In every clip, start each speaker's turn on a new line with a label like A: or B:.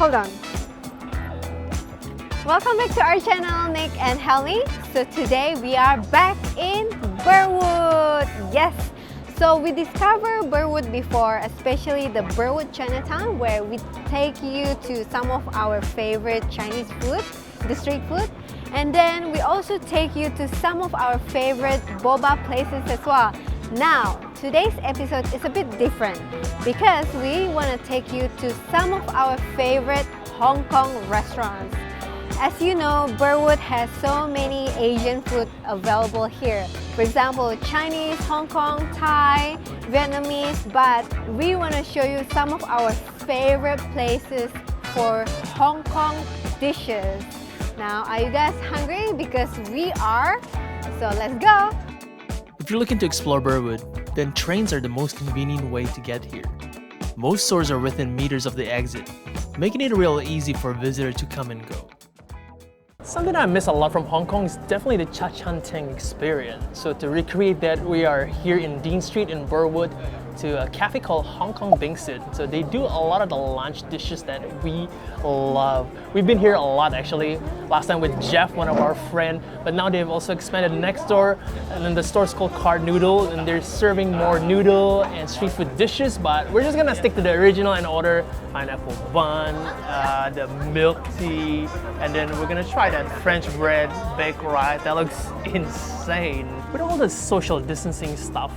A: hold on. Welcome back to our channel, Nick and Helmi. So today we are back in Burwood. Yes. So we discovered Burwood before, especially the Burwood Chinatown, where we take you to some of our favorite Chinese food, the street food. And then we also take you to some of our favorite boba places as well. Now, today's episode is a bit different because we want to take you to some of our favorite Hong Kong restaurants. As you know, Burwood has so many Asian food available here. For example, Chinese, Hong Kong, Thai, Vietnamese, but we want to show you some of our favorite places for Hong Kong dishes. Now, are you guys hungry? Because we are, so let's go!
B: If you're looking to explore Burwood, then trains are the most convenient way to get here. Most stores are within meters of the exit, making it real easy for a visitor to come and go. Something I miss a lot from Hong Kong is definitely the teng experience. So to recreate that, we are here in Dean Street in Burwood to a cafe called Hong Kong Bing Sutt. So they do a lot of the lunch dishes that we love. We've been here a lot actually. Last time with Jeff, one of our friends, but now they've also expanded next door, and then the store's called Noodle, and they're serving more noodle and street food dishes, but we're just gonna stick to the original and order pineapple bun, the milk tea, and then we're gonna try that French bread baked rice. That looks insane. With all the social distancing stuff,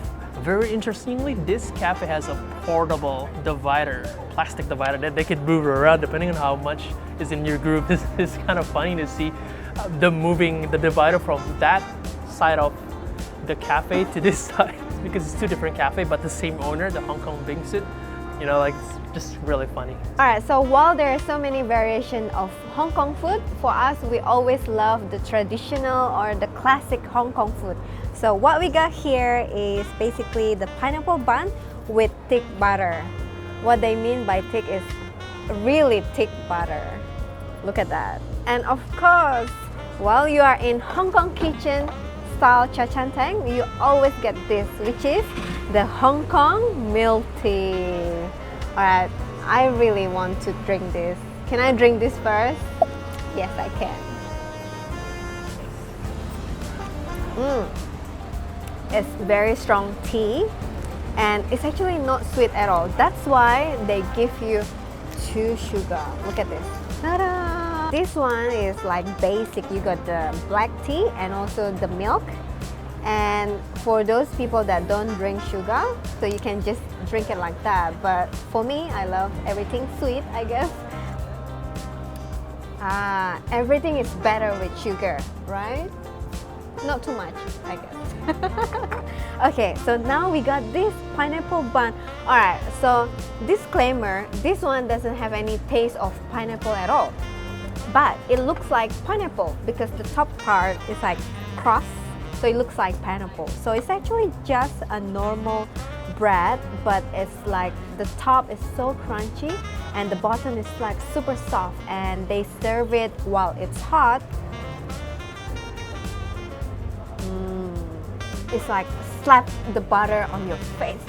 B: very interestingly, this cafe has a portable divider, plastic divider that they can move around depending on how much is in your group. This is kind of funny to see them moving the divider from that side of the cafe to this side because it's two different cafes but the same owner, the Hong Kong Bing Sutt. You know, like it's just really funny.
A: Alright, so while there are so many variations of Hong Kong food, for us, we always love the traditional or the classic Hong Kong food. So what we got here is basically the pineapple bun with thick butter. What they mean by thick is really thick butter. Look at that. And of course, while you are in Hong Kong kitchen style chaan teng, you always get this, which is the Hong Kong milk tea. Alright, I really want to drink this. Can I drink this first? Yes, I can. It's very strong tea and it's actually not sweet at all. That's why they give you 2 sugar. Look at this. Ta-da! This one is like basic. You got the black tea and also the milk. And for those people that don't drink sugar, so you can just drink it like that. But for me, I love everything sweet, I guess. Everything is better with sugar, right? Not too much, I guess. Okay, so now we got this pineapple bun. Alright, so disclaimer, this one doesn't have any taste of pineapple at all. But it looks like pineapple because the top part is like crust, so it looks like pineapple. So it's actually just a normal bread, but it's like the top is so crunchy and the bottom is like super soft, and they serve it while it's hot. It's like slap the butter on your face.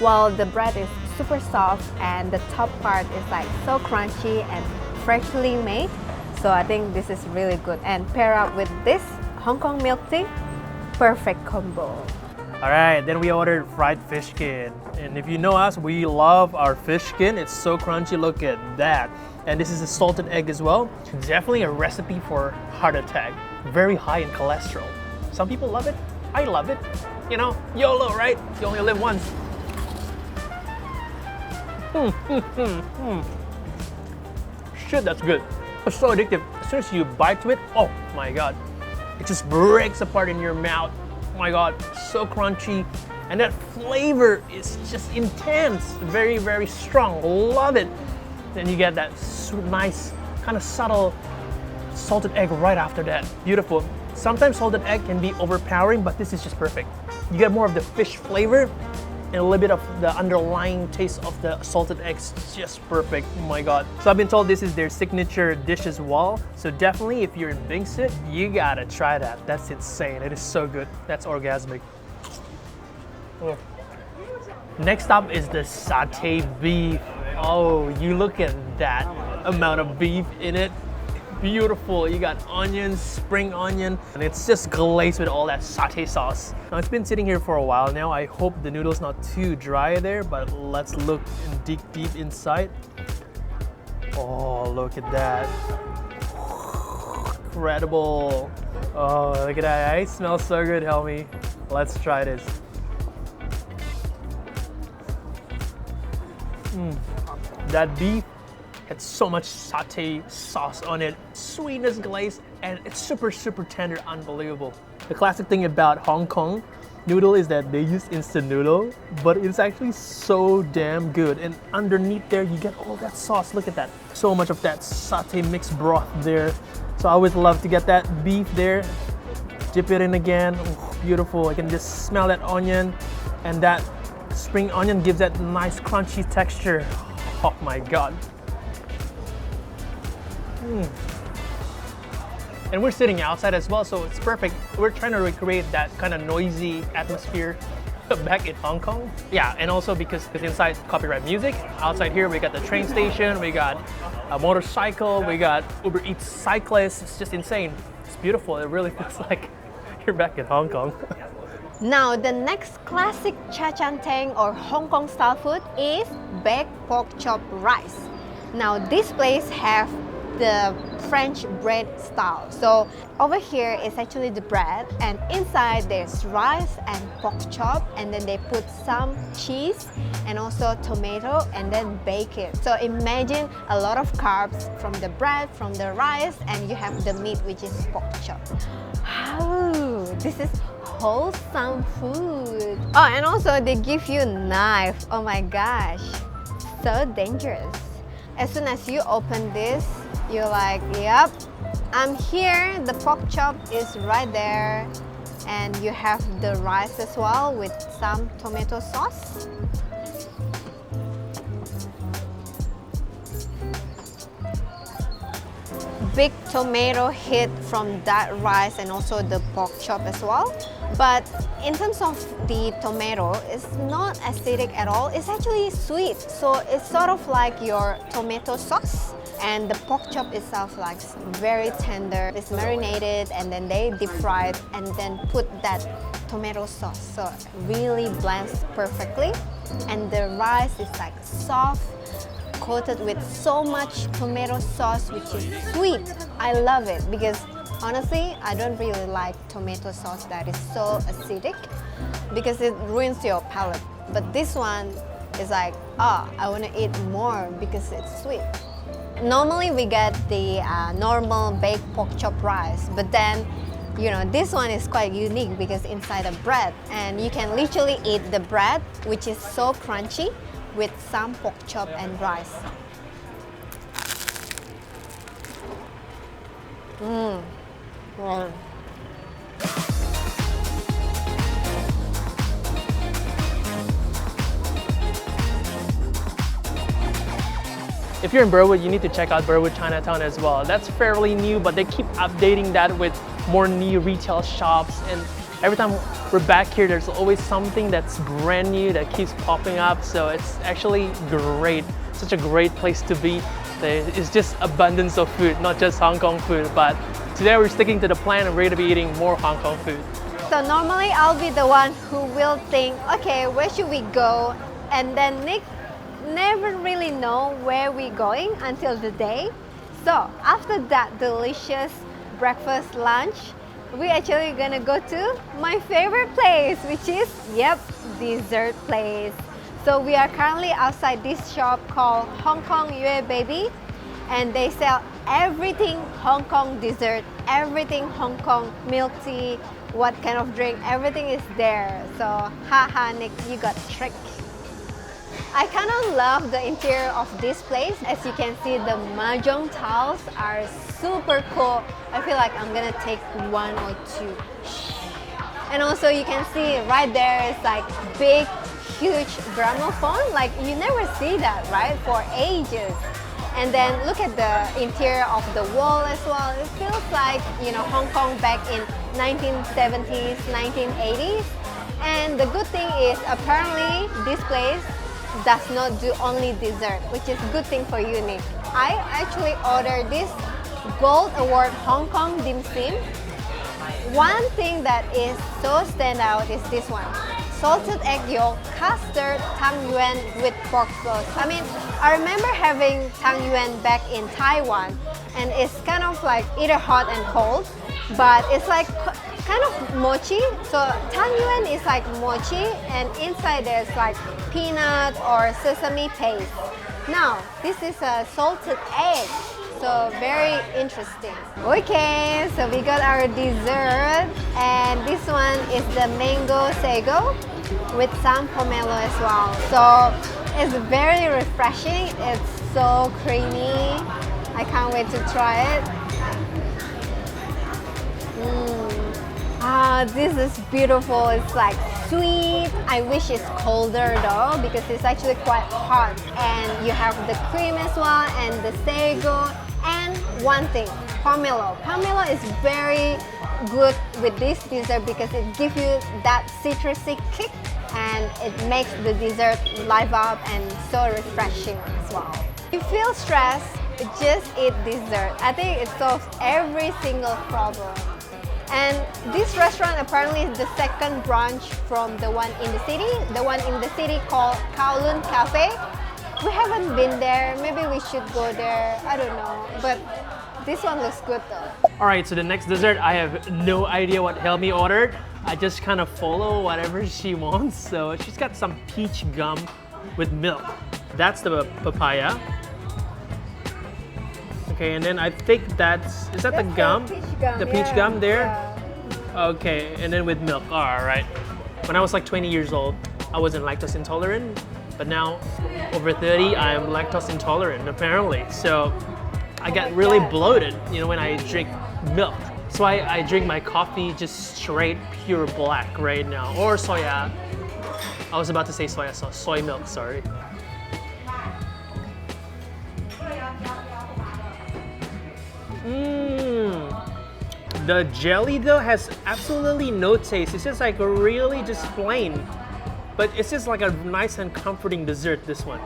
A: While the bread is super soft and the top part is like so crunchy and freshly made. So I think this is really good. And pair up with this Hong Kong milk tea, perfect combo.
B: Alright, then we ordered fried fish skin. And if you know us, we love our fish skin. It's so crunchy, look at that. And this is a salted egg as well. Definitely a recipe for heart attack. Very high in cholesterol. Some people love it. I love it. You know, YOLO, right? You only live once. Shit, that's good. It's so addictive. As soon as you bite to it, oh my god. It just breaks apart in your mouth. Oh my god, so crunchy. And that flavor is just intense. Very, very strong. Love it. Then you get that nice, kind of subtle salted egg right after that. Beautiful. Sometimes salted egg can be overpowering, but this is just perfect. You get more of the fish flavor and a little bit of the underlying taste of the salted eggs. Just perfect. Oh my god. So I've been told this is their signature dish as well. So definitely if you're in Bing Sutt, you gotta try that. That's insane. It is so good. That's orgasmic. Oh. Next up is the satay beef. Oh, you look at that amount of beef in it. Beautiful. You got onions, spring onion, and it's just glazed with all that satay sauce. Now it's been sitting here for a while now. I hope the noodle's not too dry there, but let's look and dig deep inside. Oh, look at that. Incredible. Oh, look at that. It smells so good, Helmi. Let's try this. That beef had so much satay sauce on it, sweetness glaze, and it's super tender, unbelievable. The classic thing about Hong Kong noodle is that they use instant noodle, but it's actually so damn good. And underneath there, you get all that sauce. Look at that. So much of that satay mixed broth there. So I always love to get that beef there, dip it in again. Ooh, beautiful. I can just smell that onion, and that spring onion gives that nice crunchy texture. Oh my God. And we're sitting outside as well, so it's perfect. We're trying to recreate that kind of noisy atmosphere back in Hong Kong. Yeah, and also because inside copyright music, outside here we got the train station, we got a motorcycle, we got Uber Eats cyclists. It's just insane. It's beautiful. It really feels like you're back in Hong Kong.
A: Now, the next classic chaan teng or Hong Kong style food is baked pork chop rice. Now, this place have the French bread style. So over here is actually the bread, and inside there's rice and pork chop, and then they put some cheese and also tomato and then bake it. So imagine a lot of carbs from the bread, from the rice, and you have the meat, which is pork chop. Oh, this is wholesome food. Oh, and also they give you a knife. Oh my gosh, so dangerous. As soon as you open this, you're like, yep, I'm here. The pork chop is right there. And you have the rice as well with some tomato sauce. Big tomato hit from that rice and also the pork chop as well. But in terms of the tomato, it's not acidic at all. It's actually sweet. So it's sort of like your tomato sauce. And the pork chop itself like very tender. It's marinated and then they deep fry it and then put that tomato sauce. So it really blends perfectly. And the rice is like soft, coated with so much tomato sauce, which is sweet. I love it because honestly, I don't really like tomato sauce that is so acidic because it ruins your palate. But this one is like, oh, I want to eat more because it's sweet. Normally we get the normal baked pork chop rice, but then you know, this one is quite unique because inside a bread, and you can literally eat the bread, which is so crunchy, with some pork chop and rice. Wow.
B: If you're in Burwood, you need to check out Burwood Chinatown as well. That's fairly new, but they keep updating that with more new retail shops. And every time we're back here, there's always something that's brand new that keeps popping up. So it's actually great. Such a great place to be. It's just abundance of food, not just Hong Kong food. But today we're sticking to the plan and we're going to be eating more Hong Kong food.
A: So normally I'll be the one who will think, okay, where should we go? And then Nick never really know where we're going until the day. So after that delicious breakfast lunch, we're actually gonna go to my favorite place, which is, yep, dessert place. So we are currently outside this shop called Hong Kong Yue Baby, and they sell everything Hong Kong dessert, everything Hong Kong milk tea, what kind of drink, everything is there. So haha, Nick, you got tricked. I kind of love the interior of this place. As you can see, the mahjong tiles are super cool. I feel like I'm gonna take one or two. And also you can see right there is like big, huge gramophone. Like you never see that, right? For ages. And then look at the interior of the wall as well. It feels like, you know, Hong Kong back in 1970s, 1980s. And the good thing is apparently this place, does not do only dessert, which is good thing for you, Nick. I actually ordered this Gold Award Hong Kong dim sum. One thing that is so stand out is this one. Salted egg yolk, custard, tangyuan with pork sauce. I mean, I remember having tangyuan back in Taiwan, and it's kind of like either hot and cold, but it's like kind of mochi. So tangyuan is like mochi, and inside there's like peanut or sesame paste. Now, this is a salted egg. So very interesting. Okay, so we got our dessert, and this one is the mango sago with some pomelo as well. So it's very refreshing. It's so creamy. I can't wait to try it. This is beautiful. It's like sweet. I wish it's colder though, because it's actually quite hot. And you have the cream as well, and the sago. And one thing, pomelo. Pomelo is very good with this dessert because it gives you that citrusy kick, and it makes the dessert live up and so refreshing as well. If you feel stressed, just eat dessert. I think it solves every single problem. And this restaurant apparently is the second branch from the one in the city. The one in the city called Kowloon Cafe. We haven't been there. Maybe we should go there. I don't know. But this one looks good though.
B: Alright, so the next dessert, I have no idea what Helmi ordered. I just kind of follow whatever she wants. So she's got some peach gum with milk. That's the papaya. Okay, and then I think is that the gum?
A: The peach gum.
B: The peach gum there? Yeah. Okay, and then with milk. Alright. When I was like 20 years old, I wasn't lactose intolerant. But now, over 30, I'm lactose intolerant, apparently. So I got really bloated, you know, when I drink milk. That's why I drink my coffee just straight, pure black right now. Or soya. I was about to say soya sauce, soy milk, sorry. The jelly though has absolutely no taste. It's just like really just plain. But it's just like a nice and comforting dessert, this one.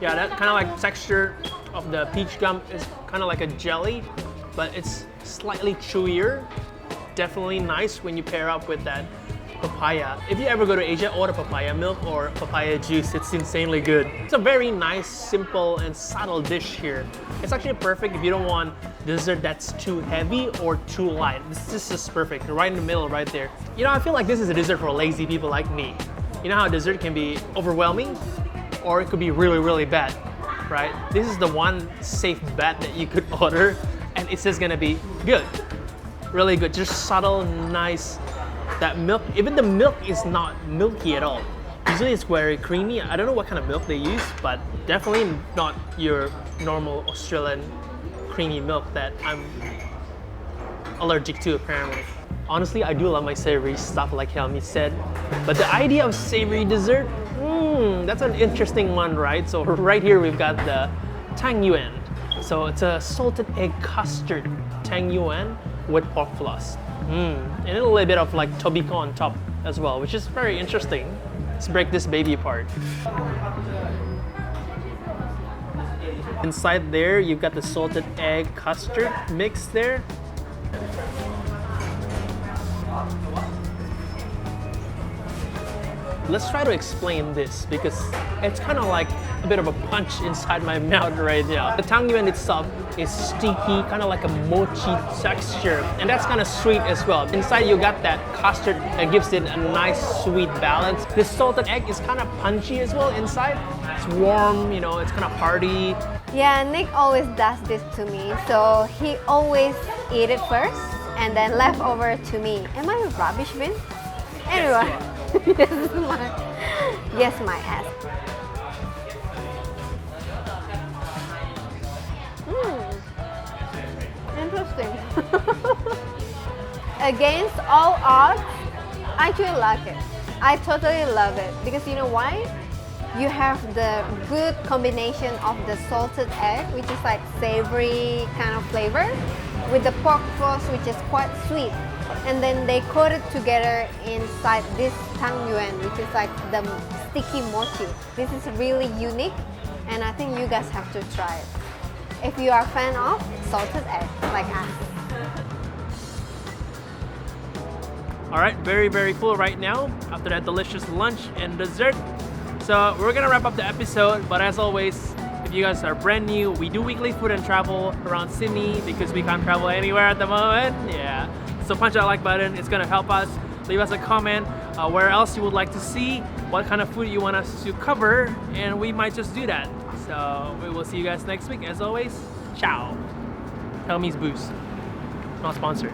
B: Yeah, that kind of like texture of the peach gum is kind of like a jelly, but it's slightly chewier. Definitely nice when you pair up with that papaya. If you ever go to Asia, order papaya milk or papaya juice. It's insanely good. It's a very nice, simple, and subtle dish here. It's actually perfect if you don't want dessert that's too heavy or too light. This is perfect, right in the middle, right there. You know, I feel like this is a dessert for lazy people like me. You know how dessert can be overwhelming, or it could be really, really bad, right? This is the one safe bet that you could order, and it's just gonna be good. Really good, just subtle, nice. That milk, even the milk is not milky at all. Usually it's very creamy. I don't know what kind of milk they use, but definitely not your normal Australian creamy milk that I'm allergic to, apparently. Honestly, I do love my savory stuff like Helmi said, but the idea of savory dessert, that's an interesting one, right? So right here we've got the tangyuan. So it's a salted egg custard tangyuan with pork floss. And a little bit of like tobiko on top as well, which is very interesting. Let's break this baby apart. Inside there, you've got the salted egg custard mix there. Let's try to explain this because it's kind of like a bit of a punch inside my mouth right now. The tangyuan itself is sticky, kind of like a mochi texture, and that's kind of sweet as well. Inside you got that custard that gives it a nice sweet balance. The salted egg is kind of punchy as well inside. It's warm, you know, it's kind of hearty.
A: Yeah, Nick always does this to me, so he always eat it first and then left over to me. Am I a rubbish bin? Anyway. Yes, my ass. Interesting. Against all odds, I actually like it. I totally love it because you know why? You have the good combination of the salted egg, which is like savory kind of flavor, with the pork floss, which is quite sweet. and then they coat it together inside this tangyuan, which is like the sticky mochi. This is really unique, and I think you guys have to try it if you are a fan of salted egg like us.
B: Alright, very full right now after that delicious lunch and dessert. So we're gonna wrap up the episode, but as always, if you guys are brand new, we do weekly food and travel around Sydney because we can't travel anywhere at the moment. Yeah. So punch that like button, it's gonna help us. Leave us a comment where else you would like to see, what kind of food you want us to cover, and we might just do that. So we will see you guys next week. As always, ciao. Helmi's Boost. Not sponsored.